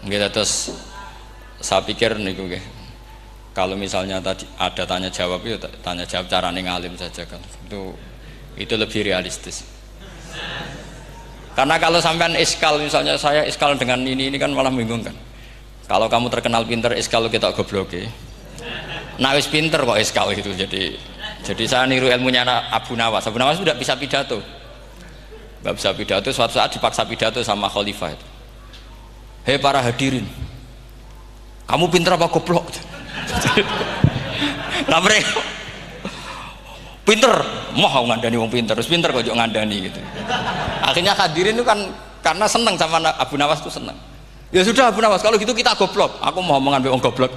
Gitu, terus saya pikir niku nggih. Kalau misalnya tadi ada tanya jawab itu tanya jawab carane ngalim saja kan. Itu lebih realistis. Karena kalau sampean iskal misalnya saya iskal dengan ini kan malah membingungkan. Kalau kamu terkenal pinter iskal kita gobloke. Nah wis pinter kok iskal itu jadi saya niru ilmunya Abu Nawas. Abu Nawas tidak bisa pidato. Nggak bisa pidato, suatu saat dipaksa pidato sama khalifah itu. Hei para hadirin, kamu pinter apa goblok? Nah mereka pinter, mau ngandani wong pinter, terus pinter kok ngandani gitu. Akhirnya hadirin itu kan karena seneng sama Abu Nawas itu seneng. Ya sudah Abu Nawas, kalau gitu kita goblok. Aku mau mengambil wong goblok.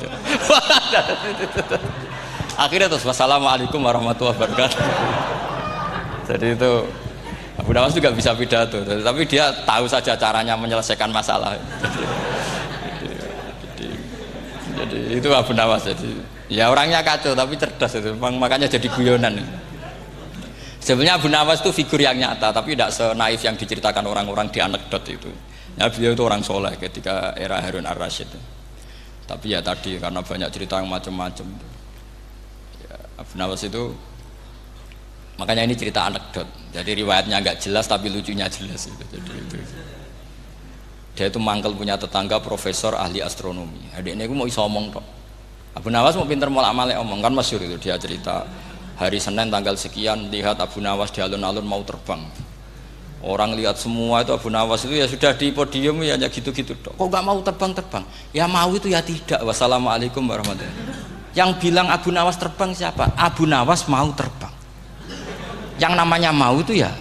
Akhirnya terus wassalamualaikum warahmatullahi wabarakatuh. Jadi itu Abu Nawas juga bisa pidato, tapi dia tahu saja caranya menyelesaikan masalah. Jadi itu Abu Nawas. Jadi ya orangnya kacau tapi cerdas itu, makanya jadi guyonan. Sebenarnya Abu Nawas itu figur yang nyata, tapi tidak senaif yang diceritakan orang-orang di anekdot itu. Ya, beliau itu orang soleh ketika era Harun ar-Rasyid. Tapi ya tadi karena banyak cerita yang macam-macam. Ya, Abu Nawas itu makanya ini cerita anekdot. Jadi riwayatnya agak jelas tapi lucunya jelas itu. Jadi itu. Dia itu mangkel punya tetangga profesor ahli astronomi. Adiknya itu mau iso omong tok. Abu Nawas mau pinter molak-malik omong kan masyhur itu dia cerita hari Senin tanggal sekian lihat Abu Nawas di alun-alun mau terbang. Orang lihat semua itu Abu Nawas itu ya sudah di podium ya hanya gitu-gitu tok. Kok nggak mau terbang-terbang? Ya mau itu ya tidak. Wassalamualaikum warahmatullahi wabarakatuh. Yang bilang Abu Nawas terbang siapa? Abu Nawas mau terbang. Yang namanya mau itu ya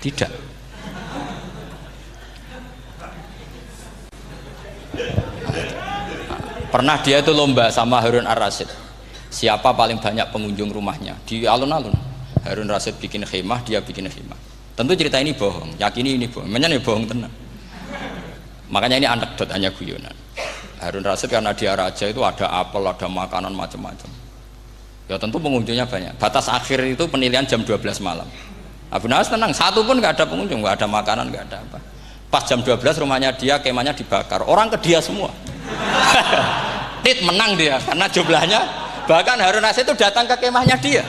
tidak. Pernah dia itu lomba sama Harun ar-Rasyid. Siapa paling banyak pengunjung rumahnya di alun-alun. Harun ar-Rasyid bikin khemah, dia bikin khemah. Tentu cerita ini bohong, yakini ini bohong. Makanya ini bohong tenang. Makanya ini anekdot hanya guyonan. Harun ar-Rasyid karena dia raja itu ada apel, ada makanan macam-macam. Ya tentu pengunjungnya banyak. Batas akhir itu penilaian jam 12 malam. Abu Nawas tenang, satu pun nggak ada pengunjung, nggak ada makanan, nggak ada apa. Pas jam 12 rumahnya dia, kemahnya dibakar. Orang ke dia semua. Tit menang dia karena jumlahnya. Bahkan Harun ar-Rasyid itu datang ke kemahnya dia.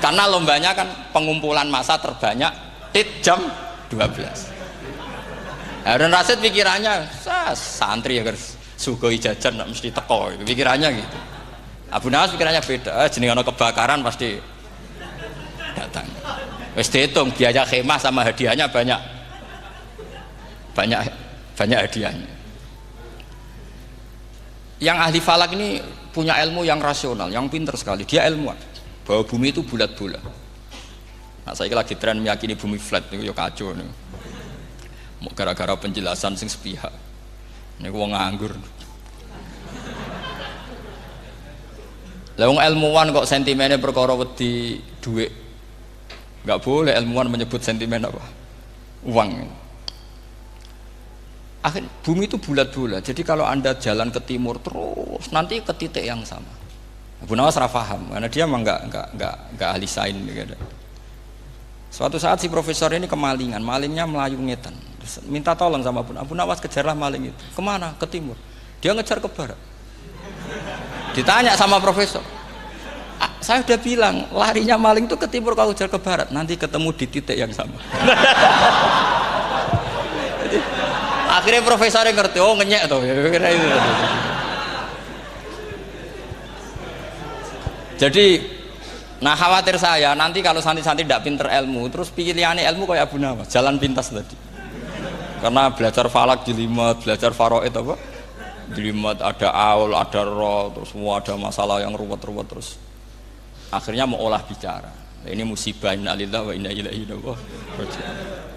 Karena lombanya kan pengumpulan massa terbanyak tit jam 12. Harun ar-Rasyid pikirannya santri ya guys, sugoi jajan mesti teko, pikirannya gitu. Abu Nawas pikirannya beda, jeneng ana kebakaran pasti datang. Wis dihitung biaya khemah sama hadiahnya banyak hadiahnya. Yang ahli falak ini punya ilmu yang rasional, yang pinter sekali. Dia ilmuwan bahwa bumi itu bulat-bulat. Nah, saya lagi tren meyakini bumi flat niku ya kacau niku. Mau gara-gara penjelasan sing sepihak. Niku wong nganggur. Lah wong ilmuwan kok sentimennya perkara wedi dhuwit. Enggak boleh ilmuwan menyebut sentimen apa? Uang. Akhir bumi itu bulat-bulat. Jadi kalau Anda jalan ke timur terus nanti ke titik yang sama. Abu Nawas ora paham karena dia memang enggak ahli sains gitu. Suatu saat si profesor ini kemalingan, malingnya melayu ngetan. Terus minta tolong sama Abu Nawas kejarlah maling itu. Kemana? Ke timur. Dia ngejar ke barat. Ditanya sama profesor. Saya udah bilang larinya maling itu ke timur, kalau kejar ke barat nanti ketemu di titik yang sama. Jadi, akhirnya profesornya ngerti, oh ngenyek tuh. Jadi, nah khawatir saya nanti kalau santri-santri tidak pinter ilmu, terus pilihannya ilmu kayak Abu Nawas, jalan pintas tadi. Karena belajar falak jelimet, belajar faraid apa? Jelimet ada aul, ada roh, terus semua ada masalah yang ruwet-ruwet terus. Akhirnya mau olah bicara. Ini musibah, innalillahi wa inna ilaihi raji'un.